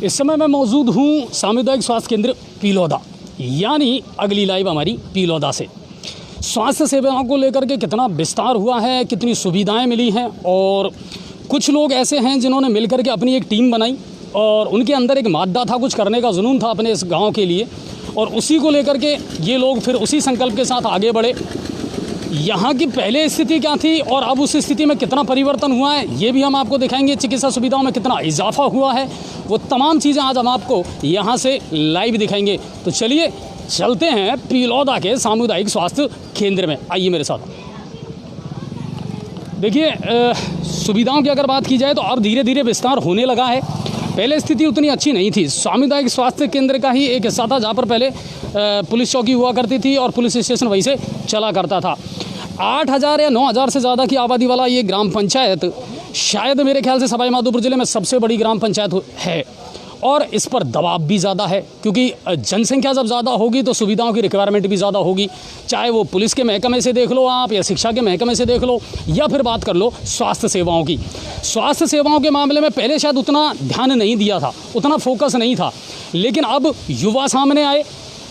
इस समय मैं मौजूद हूँ सामुदायिक स्वास्थ्य केंद्र पीलौदा, यानी अगली लाइव हमारी पीलौदा से। स्वास्थ्य सेवाओं को लेकर के कितना विस्तार हुआ है, कितनी सुविधाएं मिली हैं, और कुछ लोग ऐसे हैं जिन्होंने मिलकर के अपनी एक टीम बनाई और उनके अंदर एक मादा था, कुछ करने का जुनून था अपने इस गांव के लिए, और उसी को लेकर के ये लोग फिर उसी संकल्प के साथ आगे बढ़े। यहाँ की पहले स्थिति क्या थी और अब उस स्थिति में कितना परिवर्तन हुआ है, ये भी हम आपको दिखाएंगे। चिकित्सा सुविधाओं में कितना इजाफा हुआ है, वो तमाम चीज़ें आज हम आपको यहाँ से लाइव दिखाएंगे। तो चलिए चलते हैं पीलौदा के सामुदायिक स्वास्थ्य केंद्र में, आइए मेरे साथ। देखिए, सुविधाओं की अगर बात की जाए तो अब धीरे धीरे विस्तार होने लगा है। पहले स्थिति उतनी अच्छी नहीं थी। सामुदायिक स्वास्थ्य केंद्र का ही एक हिस्सा था जहाँ पर पहले पुलिस चौकी हुआ करती थी और पुलिस स्टेशन वहीं से चला करता था। 8,000 या 9,000 से ज़्यादा की आबादी वाला ये ग्राम पंचायत शायद मेरे ख्याल से सवाई माधोपुर ज़िले में सबसे बड़ी ग्राम पंचायत है, और इस पर दबाव भी ज़्यादा है क्योंकि जनसंख्या जब ज़्यादा होगी तो सुविधाओं की रिक्वायरमेंट भी ज़्यादा होगी। चाहे वो पुलिस के महकमे से देख लो आप, या शिक्षा के महकमे से देख लो, या फिर बात कर लो स्वास्थ्य सेवाओं की। स्वास्थ्य सेवाओं के मामले में पहले शायद उतना ध्यान नहीं दिया था, उतना फोकस नहीं था, लेकिन अब युवा सामने आए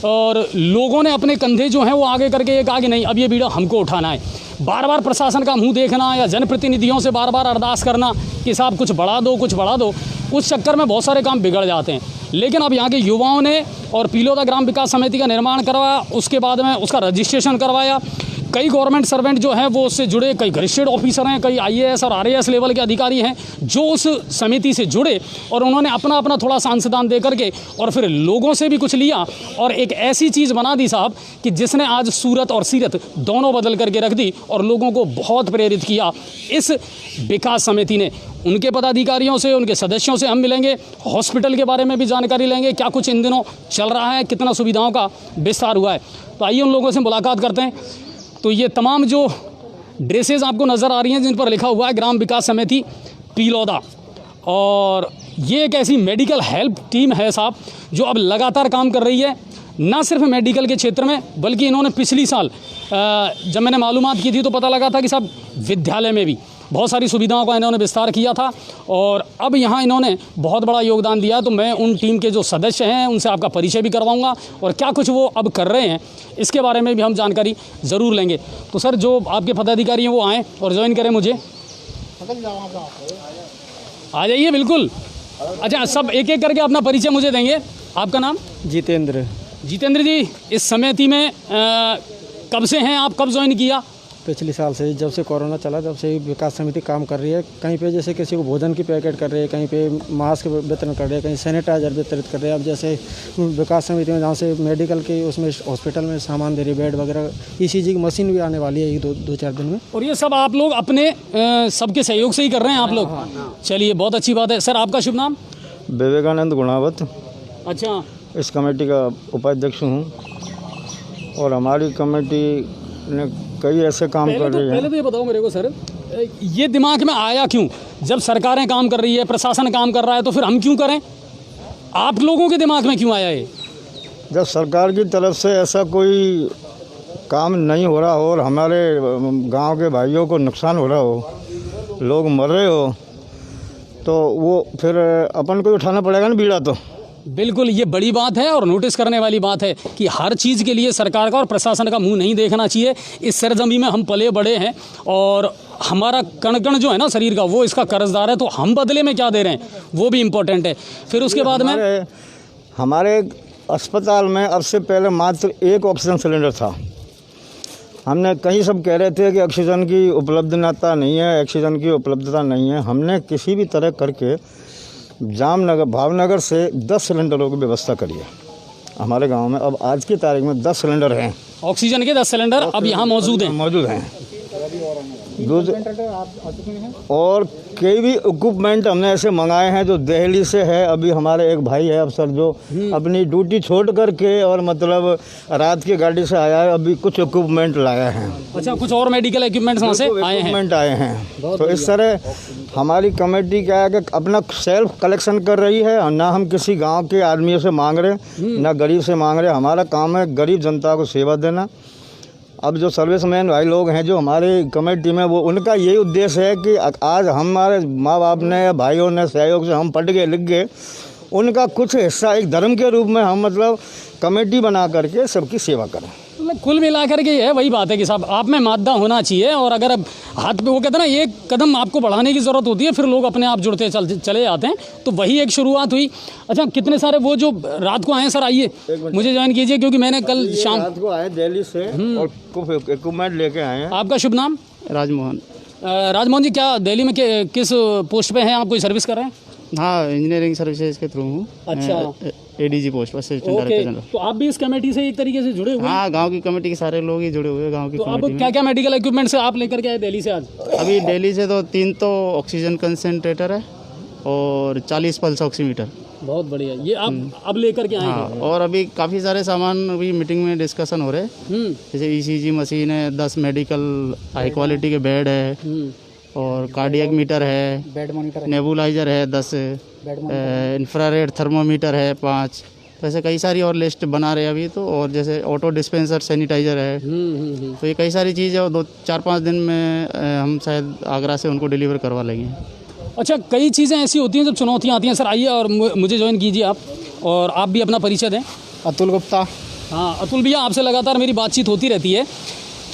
और लोगों ने अपने कंधे जो हैं वो आगे करके ये कहा कि नहीं, अब ये बीड़ा हमको उठाना है। बार बार प्रशासन का मुंह देखना या जनप्रतिनिधियों से बार बार अरदास करना कि साहब कुछ बढ़ा दो, कुछ बढ़ा दो, उस चक्कर में बहुत सारे काम बिगड़ जाते हैं। लेकिन अब यहाँ के युवाओं ने और पीलौदा ग्राम विकास समिति का निर्माण करवाया, उसके बाद में उसका रजिस्ट्रेशन करवाया। कई गवर्नमेंट सर्वेंट जो हैं वो उससे जुड़े, कई गजेटेड ऑफिसर हैं, कई IAS और RAS लेवल के अधिकारी हैं जो उस समिति से जुड़े, और उन्होंने अपना अपना थोड़ा सा अंशदान दे करके और फिर लोगों से भी कुछ लिया और एक ऐसी चीज़ बना दी साहब कि जिसने आज सूरत और सीरत दोनों बदल करके रख दी और लोगों को बहुत प्रेरित किया इस विकास समिति ने। उनके पदाधिकारियों से, उनके सदस्यों से हम मिलेंगे, हॉस्पिटल के बारे में भी जानकारी लेंगे, क्या कुछ इन दिनों चल रहा है, कितना सुविधाओं का विस्तार हुआ है। तो आइए उन लोगों से मुलाकात करते हैं। तो ये तमाम जो ड्रेसेस आपको नज़र आ रही हैं जिन पर लिखा हुआ है ग्राम विकास समिति पीलौदा, और ये एक ऐसी मेडिकल हेल्प टीम है साहब जो अब लगातार काम कर रही है, ना सिर्फ मेडिकल के क्षेत्र में, बल्कि इन्होंने पिछली साल जब मैंने मालूमात की थी तो पता लगा था कि साहब विद्यालय में भी बहुत सारी सुविधाओं का इन्होंने विस्तार किया था, और अब यहाँ इन्होंने बहुत बड़ा योगदान दिया। तो मैं उन टीम के जो सदस्य हैं उनसे आपका परिचय भी करवाऊंगा और क्या कुछ वो अब कर रहे हैं इसके बारे में भी हम जानकारी ज़रूर लेंगे। तो सर, जो आपके पदाधिकारी हैं वो आएँ और ज्वाइन करें मुझे। आ जाइए, बिल्कुल। अच्छा, सब एक एक करके अपना परिचय मुझे देंगे। आपका नाम? जितेंद्र। जितेंद्र जी, इस समिति में कब से हैं आप, कब ज्वाइन किया? पिछले साल से, जब से कोरोना चला तब से विकास समिति काम कर रही है। कहीं पे जैसे किसी को भोजन की पैकेट कर रहे हैं, कहीं पे मास्क वितरण कर रहे हैं, कहीं सैनिटाइजर वितरित कर रहे हैं। अब जैसे विकास समिति में जहाँ से मेडिकल के उसमें हॉस्पिटल में सामान दे रही, बेड वगैरह, ECG की मशीन भी आने वाली है ये 2-4 दिन में। और ये सब आप लोग अपने सबके सहयोग से ही कर रहे हैं आप लोग? चलिए, बहुत अच्छी बात है। सर, आपका शुभ नाम? विवेकानंद गुणावत। अच्छा। इस कमेटी का उपाध्यक्ष हूँ, और हमारी कमेटी ने कई ऐसे काम कर रही है। पहले तो ये बताओ मेरे को सर, ये दिमाग में आया क्यों? जब सरकारें काम कर रही है, प्रशासन काम कर रहा है, तो फिर हम क्यों करें? आप लोगों के दिमाग में क्यों आया ये? जब सरकार की तरफ से ऐसा कोई काम नहीं हो रहा हो और हमारे गांव के भाइयों को नुकसान हो रहा हो, लोग मर रहे हो, तो वो फिर अपन को उठाना पड़ेगा ना बीड़ा। तो बिल्कुल, ये बड़ी बात है और नोटिस करने वाली बात है कि हर चीज़ के लिए सरकार का और प्रशासन का मुंह नहीं देखना चाहिए। इस सरजमी में हम पले बड़े हैं और हमारा कण कण जो है ना शरीर का, वो इसका कर्जदार है, तो हम बदले में क्या दे रहे हैं वो भी इम्पोर्टेंट है। फिर उसके बाद में हमारे अस्पताल में अब से पहले मात्र 1 ऑक्सीजन सिलेंडर था। हमने कहीं सब कह रहे थे कि ऑक्सीजन की उपलब्धता नहीं है, ऑक्सीजन की उपलब्धता नहीं है। हमने किसी भी तरह करके जामनगर, भावनगर से 10 सिलेंडरों की व्यवस्था करी है हमारे गांव में। अब आज की तारीख में 10 सिलेंडर हैं, ऑक्सीजन के 10 सिलेंडर अब यहाँ मौजूद हैं। और कई भी इक्विपमेंट हमने ऐसे मंगाए हैं जो दिल्ली से है। अभी हमारे एक भाई है अफसर जो अपनी ड्यूटी छोड़ करके और मतलब रात की गाड़ी से आया है, अभी कुछ इक्विपमेंट लाया है। अच्छा, कुछ और मेडिकल इक्विपमेंट्स वहाँ से आए हैं। तो इस तरह हमारी कमेटी क्या है कि अपना सेल्फ कलेक्शन कर रही है, और ना हम किसी गांव के आदमियों से मांग रहे, ना गरीब से मांग रहे। हमारा काम है गरीब जनता को सेवा देना। अब जो सर्विसमैन भाई लोग हैं जो हमारे कमेटी में, वो उनका यही उद्देश्य है कि आज हमारे माँ बाप ने, भाइयों ने सहयोग से हम पढ़ गए लिख गए, उनका कुछ हिस्सा एक धर्म के रूप में हम मतलब कमेटी बना करके सबकी सेवा करें। मतलब कुल मिलाकर के ये वही बात है कि साहब आप में मादा होना चाहिए, और अगर अब हाथ पे वो कहते हैं ना एक कदम आपको बढ़ाने की ज़रूरत होती है, फिर लोग अपने आप जुड़ते चले जाते हैं। तो वही एक शुरुआत हुई। अच्छा, कितने सारे वो जो रात को आए सर, आइए मुझे ज्वाइन कीजिए, क्योंकि मैंने कल शाम रात को आए दिल्ली से और कुछ इक्विपमेंट लेके आए हैं। आपका शुभ नाम? राजमोहन। राजमोहन जी, क्या दिल्ली में किस पोस्ट पे हैं आप? कोई सर्विस कर रहे हैं? हाँ, इंजीनियरिंग सर्विसेज के थ्रू हूँ। अच्छा, एडीजी पोस्ट पर, असिस्टेंट ओके। Director general. तो आप भी इस कमेटी से एक तरीके से जुड़े हुए हैं? हाँ, गांव की कमेटी के सारे लोग ही जुड़े हुए हैं गांव की तो अब कमेटी में। क्या क्या मेडिकल इक्विपमेंट से आप लेकर के आए दिल्ली से आज? अभी दिल्ली से तो 3 तो ऑक्सीजन कंसनट्रेटर है और 40 पल्स ऑक्सीमीटर। बहुत बढ़िया, ये आप अब लेकर के आए हाँ, हैं? और अभी काफ़ी सारे सामान अभी मीटिंग में डिस्कशन हो रहे हैं। जैसे ईसीजी मशीन है, 10 मेडिकल हाई क्वालिटी के बेड है, और कार्डियक मीटर है, बेड मॉनिटर नेबुलाइजर है 10, इंफ्रारेड थर्मोमीटर है 5। वैसे कई सारी और लिस्ट बना रहे हैं अभी तो, और जैसे ऑटो डिस्पेंसर सैनिटाइजर है। तो ये कई सारी चीज़ें, और 2-4-5 दिन में हम शायद आगरा से उनको डिलीवर करवा लेंगे। अच्छा, कई चीज़ें ऐसी होती हैं जब चुनौतियाँ आती हैं। सर आइए और मुझे ज्वाइन कीजिए आप, और आप भी अपना परिचय दें। अतुल गुप्ता। हाँ अतुल भैया, आपसे लगातार मेरी बातचीत होती रहती है।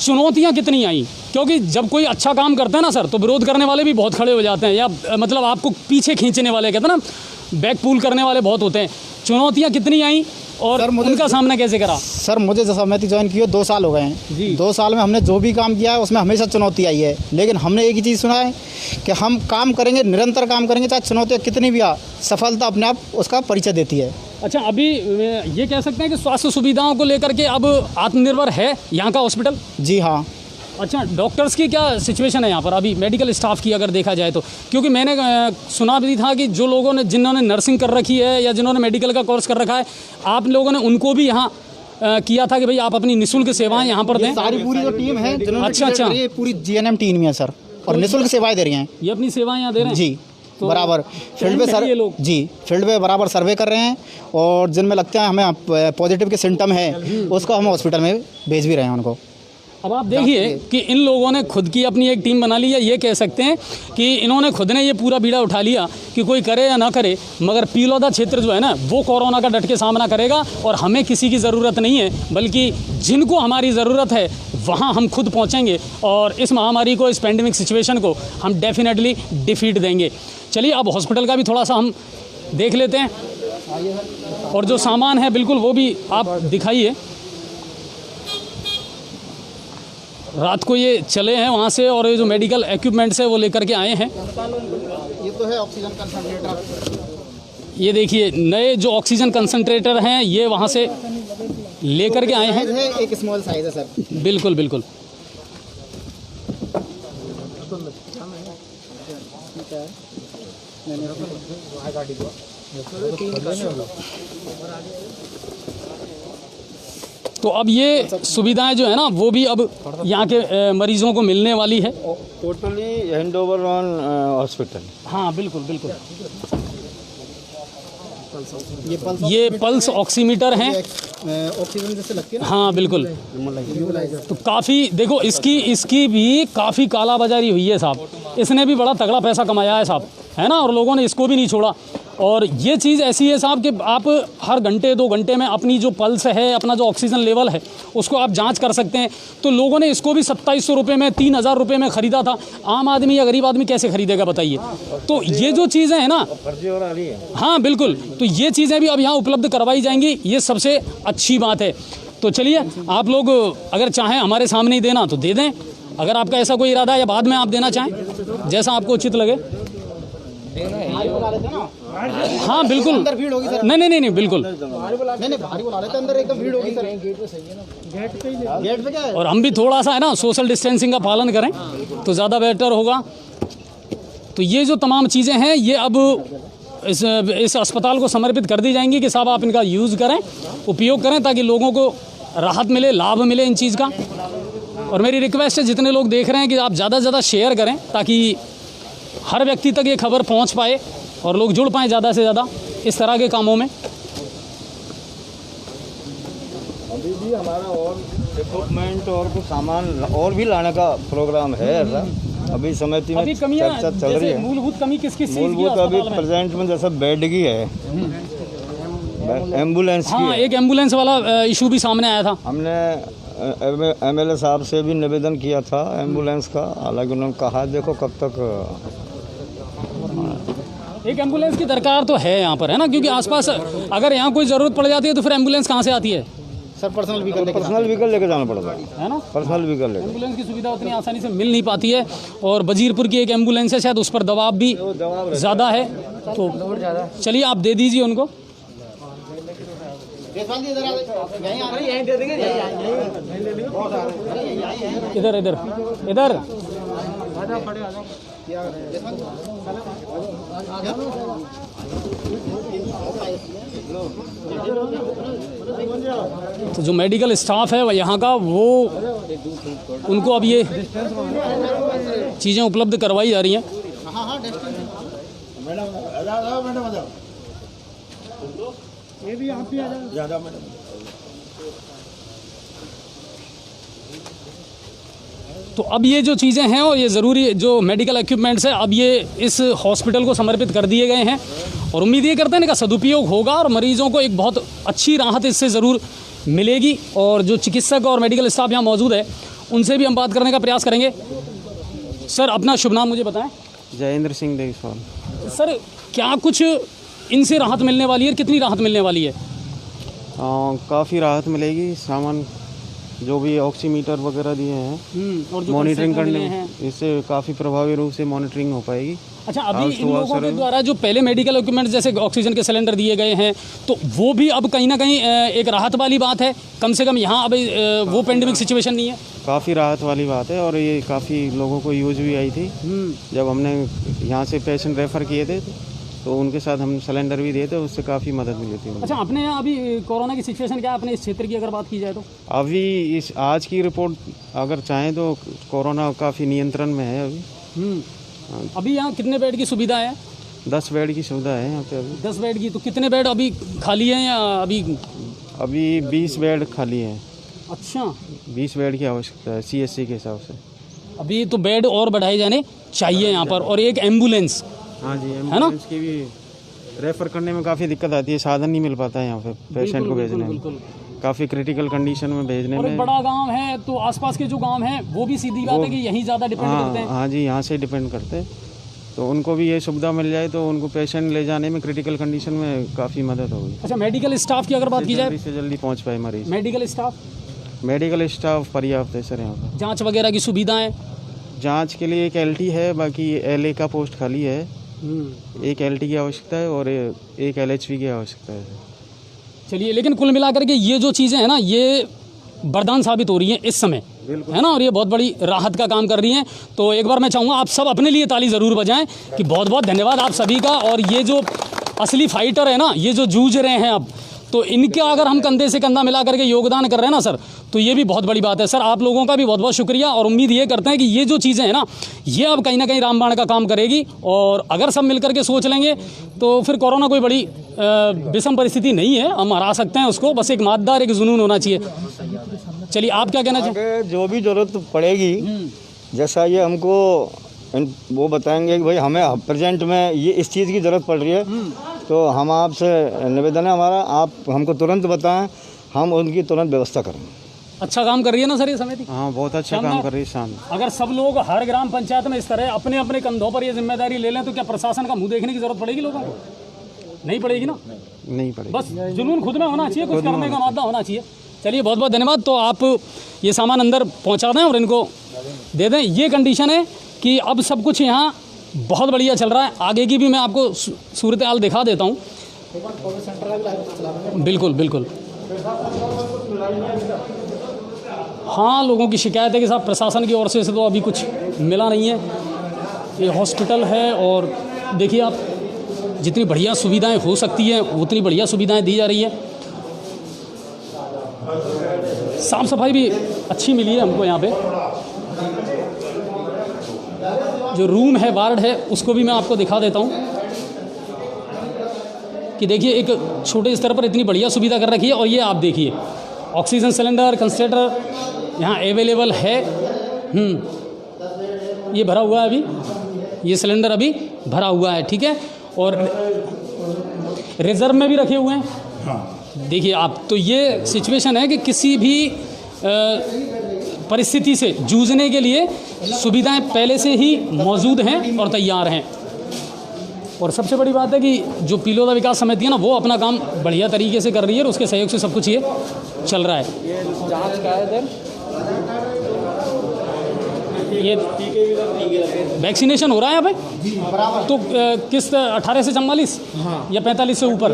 चुनौतियाँ कितनी आई? क्योंकि जब कोई अच्छा काम करता है ना सर, तो विरोध करने वाले भी बहुत खड़े हो जाते हैं, या मतलब आपको पीछे खींचने वाले, कहते हैं ना बैक पुल करने वाले बहुत होते हैं। चुनौतियाँ कितनी आई और उनका सामना कैसे करा? सर मुझे जैसा समिति ज्वाइन की 2 साल हो गए हैं जी। 2 साल में हमने जो भी काम किया है उसमें हमेशा चुनौती आई है, लेकिन हमने एक ही चीज़ सुना है कि हम काम करेंगे, निरंतर काम करेंगे, चाहे चुनौतियाँ कितनी भी आ, सफलता अपने आप उसका परिचय देती है। अच्छा, अभी ये कह सकते हैं कि स्वास्थ्य सुविधाओं को लेकर के अब आत्मनिर्भर है यहाँ का हॉस्पिटल? जी हाँ। अच्छा, डॉक्टर्स की क्या सिचुएशन है यहाँ पर अभी, मेडिकल स्टाफ की अगर देखा जाए तो? क्योंकि मैंने सुना भी था कि जो लोगों ने, जिन्होंने नर्सिंग कर रखी है या जिन्होंने मेडिकल का कोर्स कर रखा है, आप लोगों ने उनको भी यहाँ किया था कि भाई आप अपनी निःशुल्क सेवाएं यहाँ पर दें। सारी पूरी जो टीम है जिन्होंने अच्छा, ये पूरी जीएनएम टीम में है सर, और निःशुल्क सेवाएं दे रही हैं। ये अपनी सेवाएं यहाँ दे रहे हैं जी, तो बराबर फील्ड पे सर, ये लोग जी फील्ड पे बराबर सर्वे कर रहे हैं, और जिनमें लगता है हमें पॉजिटिव के सिम्टम है उसको हम हॉस्पिटल में भेज भी रहे हैं उनको। अब आप देखिए कि इन लोगों ने खुद की अपनी एक टीम बना ली है। ये कह सकते हैं कि इन्होंने खुद ने ये पूरा बीड़ा उठा लिया कि कोई करे या ना करे, मगर पीलौदा क्षेत्र जो है ना, वो कोरोना का डट के सामना करेगा, और हमें किसी की ज़रूरत नहीं है, बल्कि जिनको हमारी ज़रूरत है वहाँ हम खुद पहुँचेंगे, और इस महामारी को, इस पेंडेमिक सिचुएशन को हम डेफिनेटली डिफीट देंगे। चलिए, अब हॉस्पिटल का भी थोड़ा सा हम देख लेते हैं, और जो सामान है बिल्कुल वो भी आप दिखाइए। रात को ये चले हैं वहाँ से, और ये जो मेडिकल इक्विपमेंट्स है वो लेकर के आए हैं। ये तो है ऑक्सीजन कंसंट्रेटर। ये देखिए, नए जो ऑक्सीजन कंसंट्रेटर हैं ये वहाँ से लेकर के आए हैं। एक स्मॉल साइज है सर। बिल्कुल बिल्कुल। तो अब ये सुविधाएं जो है ना, वो भी अब यहाँ के मरीजों को मिलने वाली है। Totally hand over on hospital. हाँ बिल्कुल बिल्कुल। ये पल्स ऑक्सीमीटर हैं, ऑक्सीजन जैसे लगती है ना। हाँ बिल्कुल। तो काफ़ी देखो, इसकी भी काफ़ी कालाबाजारी हुई है साहब। इसने भी बड़ा तगड़ा पैसा कमाया है साहब, है ना, और लोगों ने इसको भी नहीं छोड़ा। और ये चीज़ ऐसी है साहब कि आप हर घंटे 2 घंटे में अपनी जो पल्स है, अपना जो ऑक्सीजन लेवल है, उसको आप जांच कर सकते हैं। तो लोगों ने इसको भी 2700 रुपये में, 3000 रुपये में ख़रीदा था। आम आदमी या गरीब आदमी कैसे खरीदेगा बताइए? तो ये जो चीज़ें हैं ना, हाँ बिल्कुल, तो ये चीज़ें भी अब यहाँ उपलब्ध करवाई जाएंगी, ये सबसे अच्छी बात है। तो चलिए, आप लोग अगर चाहें हमारे सामने ही देना तो दे दें, अगर आपका ऐसा कोई इरादा है, या बाद में आप देना चाहें, जैसा आपको उचित लगे। हाँ बिल्कुल। अंदर भीड़ होगी सर। नहीं बिल्कुल। नहीं भारी बुला लेते, अंदर एकदम भीड़ होगी सर। गेट पे क्या है? और हम भी थोड़ा सा है ना सोशल डिस्टेंसिंग का पालन करें तो ज़्यादा बेटर होगा। तो ये जो तमाम चीज़ें हैं, ये अब इस अस्पताल को समर्पित कर दी जाएंगी कि साहब आप इनका यूज़ करें, उपयोग करें, ताकि लोगों को राहत मिले, लाभ मिले इन चीज़ का। और मेरी रिक्वेस्ट है, जितने लोग देख रहे हैं, कि आप ज़्यादा से ज़्यादा शेयर करें, ताकि हर व्यक्ति तक ये खबर पहुंच पाए और लोग जुड़ पाएँ ज़्यादा से ज़्यादा इस तरह के कामों में। अभी भी हमारा और इक्विपमेंट और कुछ सामान और भी लाने का प्रोग्राम है ऐसा। अभी समिति में अभी कमियां चर्चा चल रही है। मूलभूत कमी किस चीज़ की मूलभूत अभी अस्पताल में? प्रेजेंट में जैसा बेड की है, एम्बुलेंस की हाँ, है। एक एम्बुलेंस वाला इशू भी सामने आया था। हमने MLA साहब से भी निवेदन किया था एम्बुलेंस का, हालांकि उन्होंने कहा देखो कब तक। एक एम्बुलेंस की दरकार तो है यहाँ पर, है ना, क्योंकि आसपास अगर यहाँ कोई ज़रूरत पड़ जाती है तो फिर एम्बुलेंस कहाँ से आती है? Sir personal vehicle personal vehicle लेके जाना पड़ता है ना। पर्सनल व्हीकल लेके। एम्बुलेंस की सुविधा उतनी आसानी से मिल नहीं पाती है, और वजीरपुर की एक एम्बुलेंस है, शायद उस पर दबाव भी ज़्यादा है, तो चलिए आप दे दीजिए उनको। इधर इधर इधर तो जो मेडिकल स्टाफ है यहाँ का, वो उनको अब ये चीज़ें उपलब्ध करवाई जा रही हैं। तो अब ये जो चीज़ें हैं और ये ज़रूरी जो मेडिकल इक्विपमेंट्स हैं, अब ये इस हॉस्पिटल को समर्पित कर दिए गए हैं, और उम्मीद ये करते हैं इनका सदुपयोग होगा और मरीजों को एक बहुत अच्छी राहत इससे ज़रूर मिलेगी। और जो चिकित्सक और मेडिकल स्टाफ यहाँ मौजूद है, उनसे भी हम बात करने का प्रयास करेंगे। सर, अपना शुभ नाम मुझे बताएं। जयेंद्र सिंह देसवाल। सर, क्या कुछ इनसे राहत मिलने वाली है? कितनी राहत मिलने वाली है? काफ़ी राहत मिलेगी। सामान जो भी ऑक्सीमीटर वगैरह दिए हैं और जो मॉनिटरिंग कंसेंट करने मिले हैं। इससे काफ़ी प्रभावी रूप से मॉनिटरिंग हो पाएगी। अच्छा, अभी इन लोगों के द्वारा जो पहले मेडिकल इक्विपमेंट जैसे ऑक्सीजन के सिलेंडर दिए गए हैं, तो वो भी अब कहीं ना कहीं एक राहत वाली बात है। कम से कम यहाँ अब वो पेंडेमिक सिचुएशन नहीं है। काफ़ी राहत वाली बात है, और ये काफ़ी लोगों को यूज भी आई थी। जब हमने यहाँ से पेशेंट रेफ़र किए थे तो उनके साथ हम सिलेंडर भी दिए थे, उससे काफ़ी मदद मिली थी उनको। अच्छा, अपने यहाँ अभी कोरोना की सिचुएशन क्या है अपने इस क्षेत्र की अगर बात की जाए तो? अभी इस आज की रिपोर्ट अगर चाहें तो कोरोना काफ़ी नियंत्रण में है अभी। अभी यहाँ कितने बेड की सुविधा है? 10 बेड की सुविधा है यहाँ पे अभी। 10 बेड की, तो कितने बेड अभी खाली हैं या अभी? अभी 20 बेड खाली हैं। अच्छा, 20 बेड की आवश्यकता है CSC के हिसाब से। अभी तो बेड और बढ़ाए जाने चाहिए यहाँ पर। और एक एम्बुलेंस, हाँ जी, एम्बुलेंस की भी रेफ़र करने में काफ़ी दिक्कत आती है, साधन नहीं मिल पाता है यहाँ पे पेशेंट को भेजने में, काफ़ी क्रिटिकल कंडीशन में भेजने और एक में। बड़ा गांव है तो आसपास के जो गांव हैं वो भी सीधी बात है कि यहीं ज़्यादा डिपेंड करते हैं। हाँ जी, यहाँ से डिपेंड करते हैं, तो उनको भी ये सुविधा मिल जाए तो उनको पेशेंट ले जाने में क्रिटिकल कंडीशन में काफ़ी मदद होगी। अच्छा, मेडिकल स्टाफ की अगर बात की जाए, जल्दी से जल्दी पहुँच पाए मरीज। मेडिकल स्टाफ पर्याप्त है सर यहाँ पर। जांच वगैरह की सुविधाएं? जाँच के लिए एक LT है, बाकी LA का पोस्ट खाली है। एक LT की आवश्यकता है और एक LHV की आवश्यकता है। चलिए, लेकिन कुल मिलाकर के ये जो चीज़ें हैं ना, ये वरदान साबित हो रही हैं इस समय, है ना, और ये बहुत बड़ी राहत का काम कर रही हैं। तो एक बार मैं चाहूँगा आप सब अपने लिए ताली ज़रूर बजाएं कि बहुत बहुत धन्यवाद आप सभी का। और ये जो असली फाइटर है ना, ये जो जूझ रहे हैं अब, तो इनका अगर हम कंधे से कंधा मिला करके योगदान कर रहे हैं ना सर, तो ये भी बहुत बड़ी बात है। सर, आप लोगों का भी बहुत बहुत शुक्रिया, और उम्मीद ये करते हैं कि ये जो चीज़ें हैं ना, ये अब कहीं ना कहीं रामबाण का काम करेगी। और अगर सब मिलकर के सोच लेंगे तो फिर कोरोना कोई बड़ी विषम परिस्थिति नहीं है, हम हरा सकते हैं उसको। बस एक मातदार, एक जुनून होना चाहिए। चलिए, आप क्या कहना चाहेंगे? जो भी ज़रूरत पड़ेगी, जैसा ये हमको वो बताएंगे कि भाई हमें प्रेजेंट में ये इस चीज़ की ज़रूरत पड़ रही है, तो हम आपसे निवेदन है हमारा, आप हमको तुरंत बताएं, हम उनकी तुरंत व्यवस्था करेंगे। अच्छा काम कर रही है ना सर ये समिति? हाँ, बहुत अच्छा काम कर रही है शाम। अगर सब लोग हर ग्राम पंचायत में इस तरह अपने अपने कंधों पर ये जिम्मेदारी ले लें, तो क्या प्रशासन का मुंह देखने की जरूरत पड़ेगी लोगों को? नहीं पड़ेगी ना। नहीं पड़ेगी, बस जुनून खुद में होना चाहिए, कुछ करने का मादा होना चाहिए। चलिए, बहुत बहुत धन्यवाद। तो आप ये सामान अंदर पहुंचा दें और इनको दे दें। ये कंडीशन है कि अब सब कुछ यहाँ बहुत बढ़िया चल रहा है। आगे की भी मैं आपको सूरत हाल दिखा देता हूँ। बिल्कुल बिल्कुल। हाँ, लोगों की शिकायत है कि साहब प्रशासन की ओर से तो अभी कुछ मिला नहीं है। ये हॉस्पिटल है और देखिए आप, जितनी बढ़िया सुविधाएं हो सकती हैं उतनी बढ़िया सुविधाएं दी जा रही है। साफ सफाई भी अच्छी मिली है हमको यहाँ पे। जो रूम है, वार्ड है, उसको भी मैं आपको दिखा देता हूँ कि देखिए एक छोटे स्तर पर इतनी बढ़िया सुविधा कर रखी है। और ये आप देखिए, ऑक्सीजन सिलेंडर, कंसंट्रेटर यहाँ अवेलेबल है। ये भरा हुआ है अभी, ये सिलेंडर अभी भरा हुआ है, ठीक है। और रिजर्व में भी रखे हुए हैं, देखिए आप, तो ये सिचुएशन है कि किसी भी परिस्थिति से जूझने के लिए सुविधाएं पहले से ही मौजूद हैं और तैयार हैं। और सबसे बड़ी बात है कि जो पिलोदा विकास समिति है ना, वो अपना काम बढ़िया तरीके से कर रही है और उसके सहयोग से सब कुछ ये चल रहा है। ये जांच का है इधर, ये वैक्सीनेशन हो रहा है यहाँ पे तो किस 18 से 44 या 45 से ऊपर?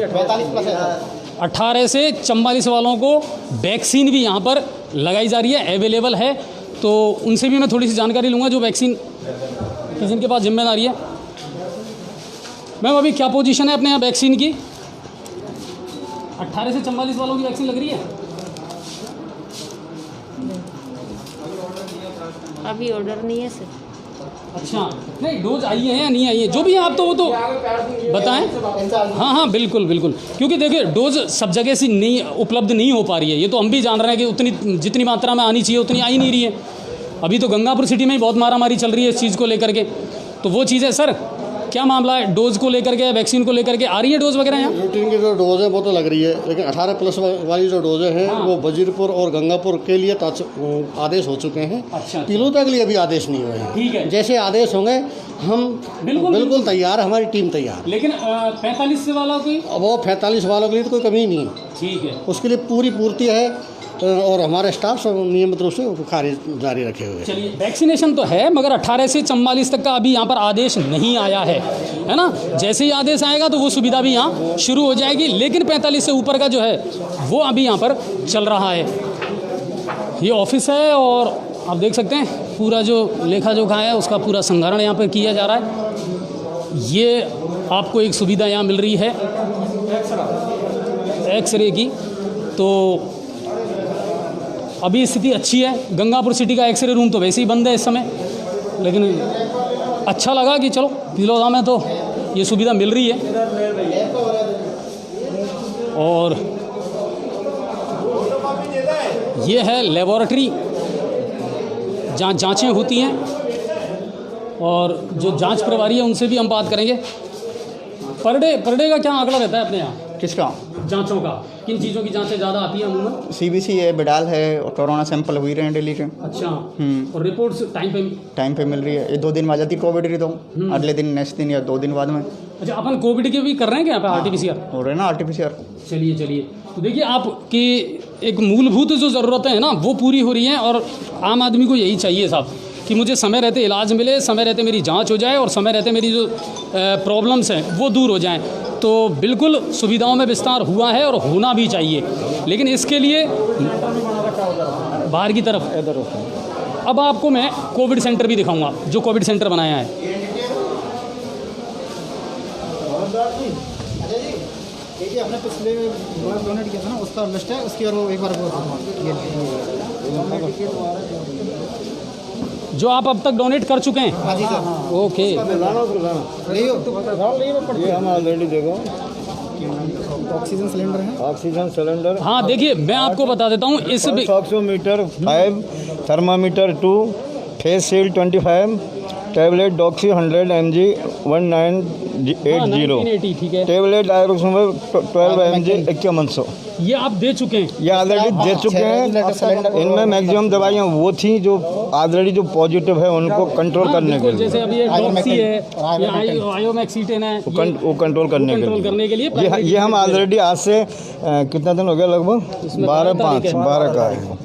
18 से 44 वालों को वैक्सीन भी यहाँ पर लगाई जा रही है, अवेलेबल है। तो उनसे भी मैं थोड़ी सी जानकारी लूँगा जो वैक्सीन की जिनके पास जिम्मेदारी है। मैम अभी क्या पोजीशन है अपने यहाँ वैक्सीन की? 18 से 44 वालों की वैक्सीन लग रही है? अभी ऑर्डर नहीं है सर। अच्छा, नहीं डोज आई है या नहीं आई है, जो भी है आप तो वो तो बताएं। हाँ हाँ बिल्कुल बिल्कुल, क्योंकि देखिए डोज सब जगह से नहीं उपलब्ध नहीं हो पा रही है, ये तो हम भी जान रहे हैं कि उतनी जितनी मात्रा में आनी चाहिए उतनी आ ही नहीं रही है। अभी तो गंगापुर सिटी में ही बहुत मारामारी चल रही है इस चीज़ को लेकर के, तो वो चीज़ है। सर क्या मामला है डोज को लेकर के, वैक्सीन को लेकर के, आ रही है डोज वगैरह यहाँ? रूटीन की जो डोज है वो तो लग रही है, लेकिन 18 प्लस वाली जो डोजें हैं वो वजीरपुर और गंगापुर के लिए आदेश हो चुके हैं। अच्छा, पिलोदा के लिए अभी आदेश नहीं हुए हैं। ठीक है, जैसे आदेश होंगे हम बिल्कुल तैयार, हमारी टीम तैयार। लेकिन 45 से वालों की, वो 45 वालों के लिए तो कोई कमी नहीं है। ठीक है, उसके लिए पूरी पूर्ति है और हमारे स्टाफ सब नियमित रूप से कार्य जारी रखे हुए हैं। चलिए वैक्सीनेशन तो है, मगर 18 से 44 तक का अभी यहाँ पर आदेश नहीं आया है ना? जैसे ही आदेश आएगा तो वो सुविधा भी यहाँ शुरू हो जाएगी, लेकिन 45 से ऊपर का जो है वो अभी यहाँ पर चल रहा है। ये ऑफिस है और आप देख सकते हैं पूरा जो लेखा जोखा है उसका पूरा संग्रहण यहाँ पर किया जा रहा है। ये आपको एक सुविधा यहाँ मिल रही है एक्सरे की, तो अभी स्थिति अच्छी है। गंगापुर सिटी का एक्सरे रूम तो वैसे ही बंद है इस समय, लेकिन अच्छा लगा कि चलो पिलोदा में तो ये सुविधा मिल रही है। और ये है लेबोरेटरी जहाँ जांचें होती हैं, और जो जांच प्रभारी है उनसे भी हम बात करेंगे। पर डे का क्या आंकड़ा रहता है अपने यहाँ किसका? जांचों का? किन चीज़ों की जांचें ज़्यादा आती हैं अमूमन? सीबीसी है, बिडाल है, और कोरोना सैंपल हुई रहे हैं डेली के। अच्छा, और रिपोर्ट्स टाइम पे मिल रही है। ये 2 दिन में आ जाती है कोविड की, तो अगले दिन नेक्स्ट दिन या 2 दिन बाद में। अच्छा, अपन कोविड के भी कर रहे हैं क्या यहाँ पे RT-PCR? हो रहे हैं ना RT-PCR। चलिए तो देखिए आपकी एक मूलभूत जो ज़रूरतें हैं ना वो पूरी हो रही हैं, और आम आदमी को यही चाहिए साहब कि मुझे समय रहते इलाज मिले, समय रहते मेरी जांच हो जाए, और समय रहते मेरी जो प्रॉब्लम्स हैं वो दूर हो जाएं। तो बिल्कुल सुविधाओं में विस्तार हुआ है और होना भी चाहिए, लेकिन इसके लिए बाहर की तरफ अब आपको मैं कोविड सेंटर भी दिखाऊंगा, जो कोविड सेंटर बनाया है। देखिए अपने पिछले ब्लड डोनेट किया था ना, उसका लिस्ट है, उसकी और वो एक बार जो आप अब तक डोनेट कर चुके हैं? हाँ जी सर। ओके, ये हम ऑलरेडी देखो ऑक्सीजन सिलेंडर है। Oxygen cylinder. हाँ देखिए मैं आपको बता देता हूँ इस oximeter 5, thermometer 2, face shield 25, tablet Doxy 100 mg 1980, ठीक है, टैबलेट आयरोक्सिमर 12 mg 5100। ये आप दे चुके हैं? ये ऑलरेडी दे चुके हैं। इनमें मैक्सिमम दवाइयाँ वो थी जो ऑलरेडी जो पॉजिटिव है उनको कंट्रोल करने के लिए, जैसे अभी ये डॉक्सी है या आयोमैक्सीटेन है, वो कंट्रोल करने के लिए ये हम ऑलरेडी आज से कितना दिन हो गया, लगभग 12 का है।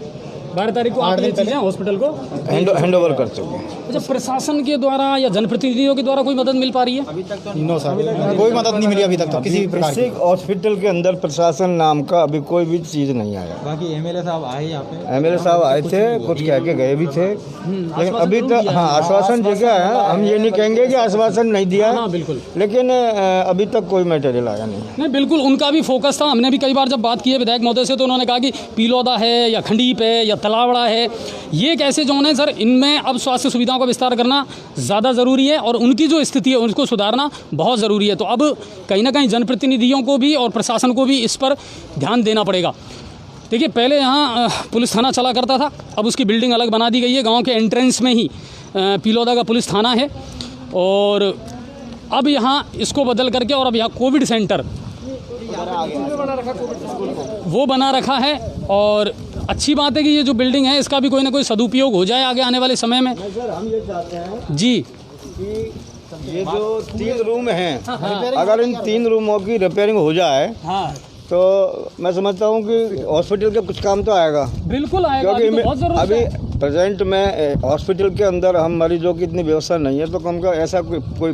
12 तारीख को आप ये चीज़ें हॉस्पिटल को हैंड ओवर कर चुके हैं। अच्छा, प्रशासन के द्वारा या जनप्रतिनिधियों के द्वारा कोई मदद मिल पा रही है? अभी तक तो नो सर, कोई मदद नहीं मिली अभी तक तो किसी प्रकार की। हॉस्पिटल के अंदर प्रशासन नाम का अभी कोई भी चीज़ नहीं आया। बाकी एमएलए साहब आए यहाँ पे, एमएलए साहब आए थे, कुछ कह के गए भी थे, लेकिन अभी तक हाँ आश्वासन जगह है। हम ये नहीं कहेंगे कि आश्वासन नहीं दिया है, बिल्कुल, लेकिन अभी तक कोई मटेरियल आया नहीं। बिल्कुल उनका भी फोकस था। हमने भी कई बार जब बात की है विधायक महोदय से, तो उन्होंने कहा कि पिलोदा है या खंडीप है या तलावड़ा है, ये एक ऐसे जोन है सर, इनमें अब स्वास्थ्य सुविधाओं का विस्तार करना ज़्यादा ज़रूरी है, और उनकी जो स्थिति है उसको सुधारना बहुत ज़रूरी है। तो अब कहीं ना कहीं जनप्रतिनिधियों को भी और प्रशासन को भी इस पर ध्यान देना पड़ेगा। देखिए पहले यहाँ पुलिस थाना चला करता था, अब उसकी बिल्डिंग अलग बना दी गई है। गांव के एंट्रेंस में ही पिलोदा का पुलिस थाना है, और अब यहाँ इसको बदल करके और अब यहाँ कोविड सेंटर वो बना रखा है। और अच्छी बात है कि ये जो बिल्डिंग है इसका भी कोई ना कोई सदुपयोग हो जाए आगे आने वाले समय में। सर हम ये चाहते हैं जी, कि ये जो 3 रूम हैं, अगर इन 3 रूमों की रिपेयरिंग हो जाए हाँ तो मैं समझता हूँ कि हॉस्पिटल के कुछ काम तो आएगा। बिल्कुल आएगा, क्योंकि अभी तो बहुत ज़रूरत अभी है। प्रेजेंट में हॉस्पिटल के अंदर हम मरीजों की इतनी व्यवस्था नहीं है, तो कम का ऐसा कोई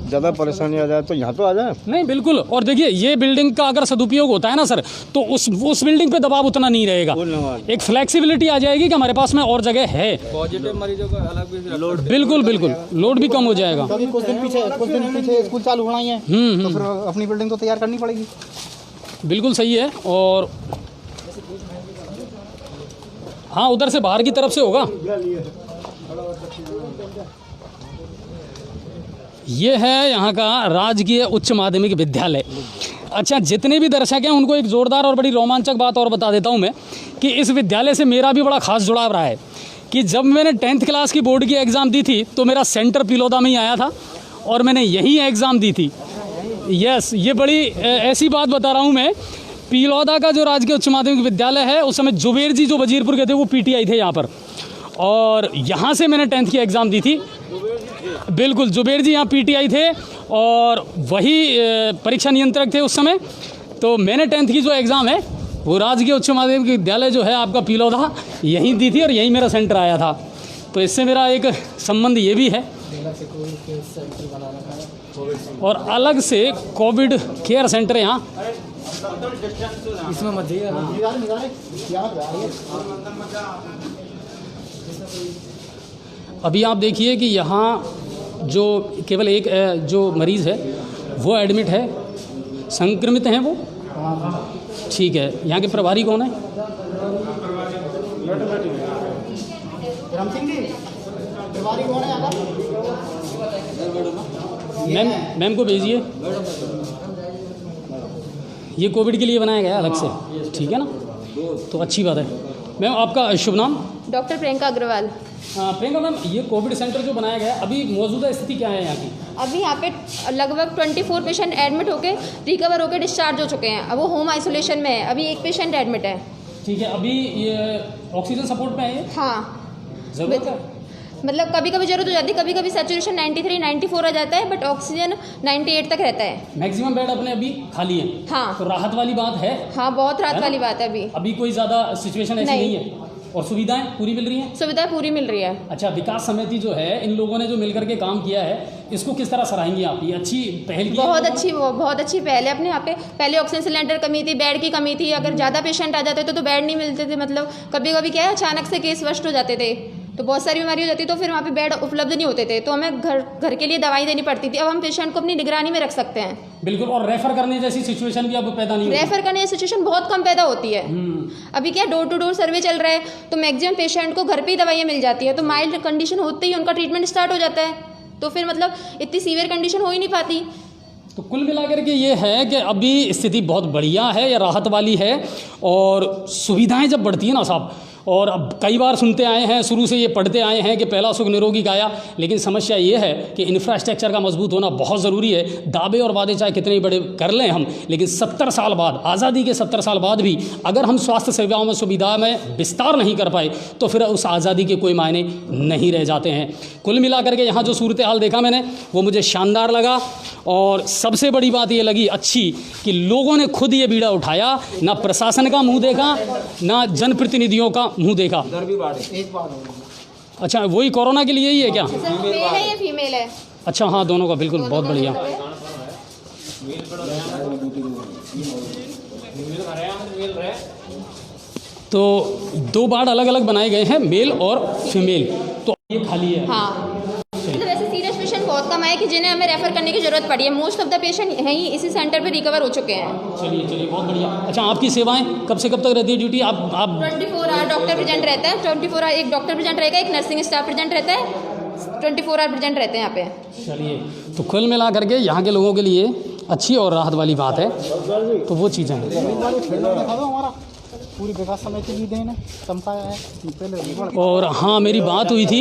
ज़्यादा परेशानी आ जाए तो यहाँ तो आ जाए। नहीं बिल्कुल, और देखिए ये बिल्डिंग का अगर सदुपयोग होता है ना सर, तो उस बिल्डिंग पे दबाव उतना नहीं रहेगा, एक फ्लेक्सिबिलिटी आ जाएगी कि हमारे पास में और जगह है। पॉजिटिव मरीजों का अलग भी लोड, बिल्कुल बिल्कुल, लोड भी कम हो जाएगा। क्योंकि कुछ दिन पीछे स्कूल चालू होना ही है, तो फिर अपनी बिल्डिंग तो तैयार करनी पड़ेगी। बिल्कुल सही है। और हाँ, उधर से बाहर की तरफ से होगा। ये है यहाँ का राजकीय उच्च माध्यमिक विद्यालय। अच्छा, जितने भी दर्शक हैं उनको एक ज़ोरदार और बड़ी रोमांचक बात और बता देता हूँ मैं कि इस विद्यालय से मेरा भी बड़ा खास जुड़ाव रहा है कि जब मैंने 10th क्लास की बोर्ड की एग्ज़ाम दी थी तो मेरा सेंटर पिलोदा में ही आया था और मैंने यहीं एग्ज़ाम दी थी। यस, ये बड़ी ऐसी बात बता रहा हूँ मैं। पिलोदा का जो राजकीय उच्च माध्यमिक विद्यालय है, उस समय जुबेर जी जो वजीरपुर के थे वो पीटीआई थे यहाँ पर, और यहाँ से मैंने 10th की एग्ज़ाम दी थी। बिल्कुल, जुबेर जी यहाँ पीटीआई थे और वही परीक्षा नियंत्रक थे उस समय। तो मैंने 10th की जो एग्ज़ाम है वो राजकीय उच्च माध्यमिक विद्यालय जो है आपका पिलोदा, यहीं दी थी और यहीं मेरा सेंटर आया था। तो इससे मेरा एक संबंध ये भी है। और अलग से कोविड केयर सेंटर यहाँ इसमें मत अभी आप देखिए कि यहाँ जो केवल एक जो मरीज़ है वो एडमिट है, संक्रमित हैं वो। ठीक है, यहाँ के प्रभारी कौन है? मैम को भेजिए। ये कोविड के लिए बनाया गया अलग से, ठीक है ना, तो अच्छी बात है। मैम आपका शुभ नाम? डॉक्टर प्रियंका अग्रवाल। प्रियंका मैम, ये कोविड सेंटर जो बनाया गया है, अभी मौजूदा स्थिति क्या है यहाँ की? अभी यहाँ पे लगभग 24 पेशेंट एडमिट होके रिकवर होके डिस्चार्ज हो चुके हैं। अब वो होम आइसोलेशन में है, अभी एक पेशेंट एडमिट है। ठीक है, अभी ये ऑक्सीजन सपोर्ट पे है ये? हाँ, ज़रूरत है? मतलब कभी कभी जरूरत हो जाती है, कभी कभी सैचुरेशन 93, 94 आ जाता है, बट ऑक्सीजन 98 तक रहता है। मैक्सिमम बेड अपने अभी खाली है। हाँ, तो राहत वाली बात है। हाँ, बहुत राहत वाली बात है। अभी कोई ज़्यादा सिचुएशन ऐसी नहीं है और सुविधाएं पूरी मिल रही हैं? सुविधाएं पूरी मिल रही है। अच्छा, विकास समिति जो है, इन लोगों ने जो मिलकर के काम किया है, इसको किस तरह सराहेंगी आप? ये अच्छी पहल की? बहुत अच्छी पहल है। अपने यहाँ पे पहले ऑक्सीजन सिलेंडर कमी थी, बेड की कमी थी, अगर ज़्यादा पेशेंट आ जाते थे तो बेड नहीं मिलते थे। मतलब कभी कभी क्या है, अचानक से केस वर्स्ट हो जाते थे तो बहुत सारी बीमारी हो जाती, तो फिर वहाँ पे बेड उपलब्ध नहीं होते थे, तो हमें घर के लिए दवाई देनी पड़ती थी। अब हम पेशेंट को अपनी निगरानी में रख सकते हैं। बिल्कुल, और रेफर करने जैसी सिचुएशन भी अब पैदा नहीं होती। रेफर करने की सिचुएशन बहुत कम पैदा होती है। अभी क्या डोर टू डोर सर्वे चल रहा है, तो मैक्सिमम पेशेंट को घर पे ही दवाइयाँ मिल जाती है, तो माइल्ड कंडीशन होते ही उनका ट्रीटमेंट स्टार्ट हो जाता है, तो फिर मतलब इतनी सीवियर कंडीशन हो ही नहीं पाती। तो कुल मिलाकर के ये है कि अभी स्थिति बहुत बढ़िया है या राहत वाली है। और सुविधाएं जब बढ़ती हैं ना साहब, और अब कई बार सुनते आए हैं, शुरू से ये पढ़ते आए हैं कि पहला सुख निरोगी काया, लेकिन समस्या ये है कि इंफ्रास्ट्रक्चर का मजबूत होना बहुत ज़रूरी है। दावे और वादे चाहे कितने बड़े कर लें हम, लेकिन 70 साल बाद, आज़ादी के 70 साल बाद भी अगर हम स्वास्थ्य सेवाओं में सुविधा में विस्तार नहीं कर पाए तो फिर उस आज़ादी के कोई मायने नहीं रह जाते हैं। कुल मिलाकर के यहाँ जो सूरत हाल देखा मैंने, वो मुझे शानदार लगा। और सबसे बड़ी बात ये लगी अच्छी कि लोगों ने खुद ये बीड़ा उठाया, ना प्रशासन का मुंह देखा, ना जनप्रतिनिधियों का मुंह देखा। अच्छा, वही कोरोना के लिए ही है क्या? मेल है या फीमेल है? अच्छा, हाँ, दोनों का। बिल्कुल, बहुत बढ़िया। तो 2 वार्ड अलग अलग बनाए गए हैं, मेल और फीमेल। तो ये खाली है? हाँ, मतलब वैसे सीरियस पेशेंट बहुत कम है कि जिन्हें हमें रेफर करने की जरूरत पड़ी है। मोस्ट ऑफ द पेशेंट यहीं इसी सेंटर पे रिकवर हो चुके हैं। चलिए बहुत बढ़िया। अच्छा, आपकी सेवाएं कब से कब तक रहती है ड्यूटी? आप 24 आवर डॉक्टर प्रेजेंट रहता है। 24 आवर एक डॉक्टर प्रेजेंट रहेगा, एक नर्सिंग स्टाफ प्रेजेंट रहता है। 24 आवर प्रेजेंट रहते हैं यहाँ पे। चलिए, तो कुल मिला करके यहाँ के लोगों के लिए अच्छी और राहत वाली बात है। तो वो चीज़ें हैं। पूरी विकास समिति की देन है, चमकाया है पहले। और हाँ, मेरी बात हुई थी,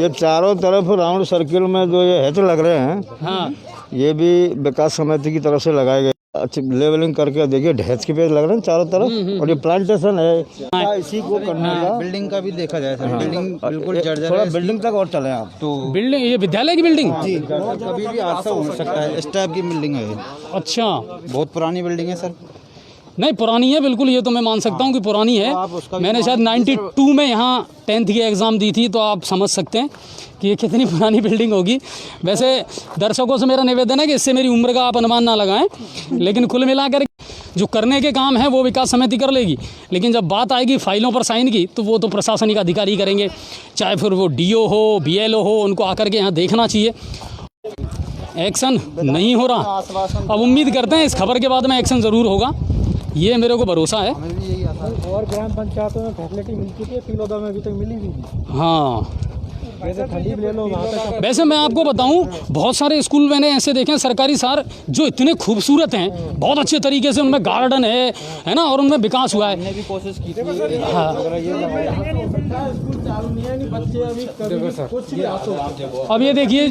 ये चारों तरफ राउंड सर्किल में जो ये हेच लग रहे हैं, हाँ, ये भी विकास समिति की तरफ से लगाए गए। अच्छी लेवलिंग करके देखिए, ढेंच के पेड़ लग रहे हैं चारों तरफ, और ये प्लांटेशन है, इसी को करने का। बिल्डिंग का भी देखा जाए सर, बिल्डिंग बिल्कुल जर्जर थोड़ा है। बिल्डिंग तक और चले आप तो। बिल्डिंग, ये विद्यालय की बिल्डिंग? जी, कभी भी हादसा हो सकता है, इस टाइप की बिल्डिंग है। अच्छा, बहुत पुरानी बिल्डिंग है सर। नहीं पुरानी है बिल्कुल, ये तो मैं मान सकता हूँ कि पुरानी है। मैंने शायद 92 में यहाँ 10th की एग्ज़ाम दी थी, तो आप समझ सकते हैं कि ये कितनी पुरानी बिल्डिंग होगी। वैसे दर्शकों से मेरा निवेदन है कि इससे मेरी उम्र का आप अनुमान ना लगाएं, लेकिन कुल मिलाकर जो करने के काम है वो विकास समिति कर लेगी, लेकिन जब बात आएगी फाइलों पर साइन की तो वो तो प्रशासनिक अधिकारी करेंगे, चाहे फिर वो DO हो, BLO हो, उनको आकर के यहाँ देखना चाहिए। एक्शन नहीं हो रहा, अब उम्मीद करते हैं इस खबर के बाद में एक्शन ज़रूर होगा, ये मेरे को भरोसा है। और ग्राम पंचायतों में फैसिलिटी मिल चुकी है, तिलोदा में अभी तक मिली भी नहीं। हाँ, जैसे खंडीप ले लो वहाँ तक। वैसे मैं आपको बताऊं, बहुत सारे स्कूल मैंने ऐसे देखे हैं सरकारी सार जो इतने खूबसूरत हैं, बहुत अच्छे तरीके से उनमें गार्डन है ना, और उनमें विकास हुआ है। भी कोशिश की थी। अब ये देखिए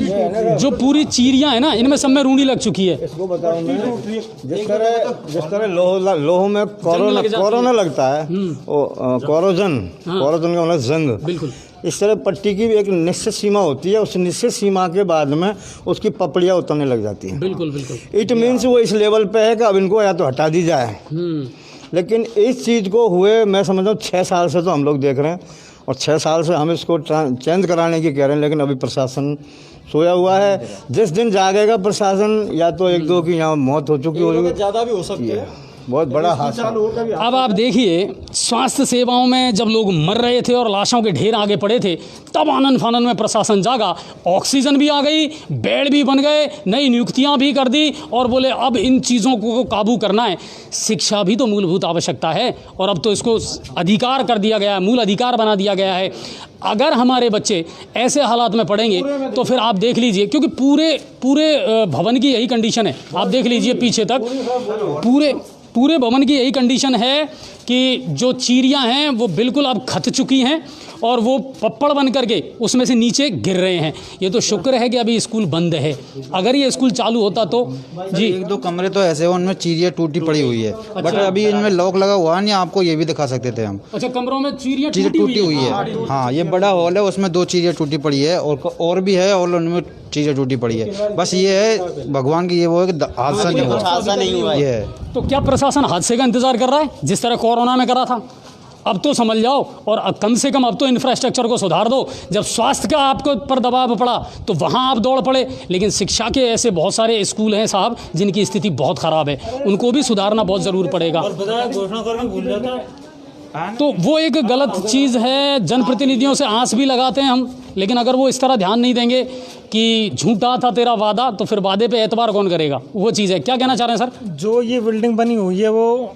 जो पूरी चीरियां हैं ना, इनमें सब में रूढ़ी लग चुकी है। इसको बताओ मैं, जिस तरह लोह में कोरोना लगता है, कोरोजन का मतलब जंग, बिल्कुल इस तरह पट्टी की भी एक निश्चित सीमा होती है, उस निश्चित सीमा के बाद में उसकी पपड़ियाँ उतरने लग जाती हैं। बिल्कुल बिल्कुल। इट मीन्स वो इस लेवल पे है कि अब इनको या तो हटा दी जाए। लेकिन इस चीज़ को हुए मैं समझता हूँ 6 साल से तो हम लोग देख रहे हैं, और 6 साल से हम इसको चेंज कराने की कह रहे हैं, लेकिन अभी प्रशासन सोया हुआ है। जिस दिन जागेगा प्रशासन, या तो 1-2 की यहाँ मौत हो चुकी होगी, ज़्यादा भी हो सकती है, बहुत बड़ा हादसा। अब आप देखिए, स्वास्थ्य सेवाओं में जब लोग मर रहे थे और लाशों के ढेर आगे पड़े थे, तब आनन फानन में प्रशासन जागा, ऑक्सीजन भी आ गई, बेड भी बन गए, नई नियुक्तियां भी कर दी, और बोले अब इन चीज़ों को काबू करना है। शिक्षा भी तो मूलभूत आवश्यकता है, और अब तो इसको अधिकार कर दिया गया है, मूल अधिकार बना दिया गया है। अगर हमारे बच्चे ऐसे हालात में पढ़ेंगे तो फिर आप देख लीजिए, क्योंकि पूरे भवन की यही कंडीशन है, आप देख लीजिए पीछे तक पूरे भवन की यही कंडीशन है कि जो चीरियां हैं वो बिल्कुल अब खत चुकी हैं, और वो पप्पड़ बन करके उसमें से नीचे गिर रहे हैं। ये तो शुक्र है कि अभी स्कूल बंद है, अगर ये स्कूल चालू होता तो जी। 1-2 कमरे तो ऐसे हैं उनमें चीरियाँ टूटी पड़ी हुई है, बट अभी इनमें लॉक लगा हुआ है, नहीं आपको ये भी दिखा सकते थे हम। अच्छा, कमरों में चीरियाँ टूटी हुई है। हाँ, ये बड़ा हॉल है, उसमें 2 चीरियाँ टूटी पड़ी है, और भी है, और उनमें चीज़ें टूटी पड़ी है। बस ये है भगवान की ये वो है कि हादसा नहीं हुआ ये है। तो क्या प्रशासन हादसे का इंतजार कर रहा है जिस तरह कोरोना में करा था? अब तो समझ जाओ, और कम से कम अब तो इंफ्रास्ट्रक्चर को सुधार दो। जब स्वास्थ्य का आपको पर दबाव पड़ा तो वहाँ आप दौड़ पड़े, लेकिन शिक्षा के ऐसे बहुत सारे स्कूल हैं साहब जिनकी स्थिति बहुत ख़राब है, उनको भी सुधारना बहुत ज़रूर पड़ेगा। तो वो एक गलत चीज़ है। जनप्रतिनिधियों से आस भी लगाते हैं हम, लेकिन अगर वो इस तरह ध्यान नहीं देंगे कि झूठा था तेरा वादा, तो फिर वादे पे एतबार कौन करेगा? वो चीज़ है। क्या कहना चाह रहे हैं सर? जो ये बिल्डिंग बनी हुई है वो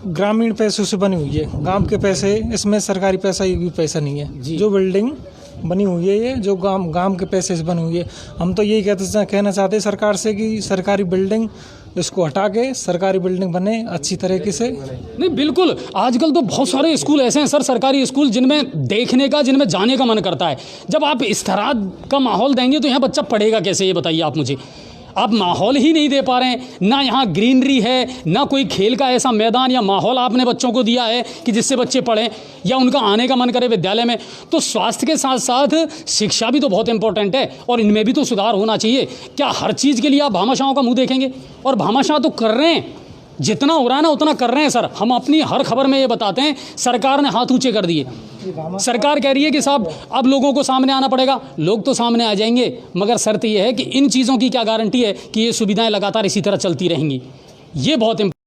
ग्रामीण पैसों से बनी हुई है, गांव के पैसे, इसमें सरकारी पैसा एक भी पैसा नहीं है। जो बिल्डिंग बनी हुई है ये जो गांव के पैसे से बनी हुई है। हम तो यही कहना चाहते हैं सरकार से कि सरकारी बिल्डिंग इसको हटा के सरकारी बिल्डिंग बने अच्छी तरीके से। नहीं बिल्कुल, आजकल तो बहुत सारे स्कूल ऐसे हैं सर, सरकारी स्कूल, जिनमें देखने का, जिनमें जाने का मन करता है। जब आप इस तरह का माहौल देंगे तो यहाँ बच्चा पढ़ेगा कैसे, ये बताइए आप मुझे। आप माहौल ही नहीं दे पा रहे हैं, ना यहाँ ग्रीनरी है, ना कोई खेल का ऐसा मैदान या माहौल आपने बच्चों को दिया है कि जिससे बच्चे पढ़ें या उनका आने का मन करे विद्यालय में। तो स्वास्थ्य के साथ साथ शिक्षा भी तो बहुत इंपॉर्टेंट है, और इनमें भी तो सुधार होना चाहिए। क्या हर चीज़ के लिए आप भामाशाहों का मुंह देखेंगे? और भामाशाह तो कर रहे हैं, जितना हो रहा है ना उतना कर रहे हैं सर। हम अपनी हर खबर में ये बताते हैं, सरकार ने हाथ ऊंचे कर दिए। सरकार कह रही है कि साहब अब लोगों को सामने आना पड़ेगा। लोग तो सामने आ जाएंगे, मगर शर्त यह है कि इन चीज़ों की क्या गारंटी है कि ये सुविधाएं लगातार इसी तरह चलती रहेंगी। ये बहुत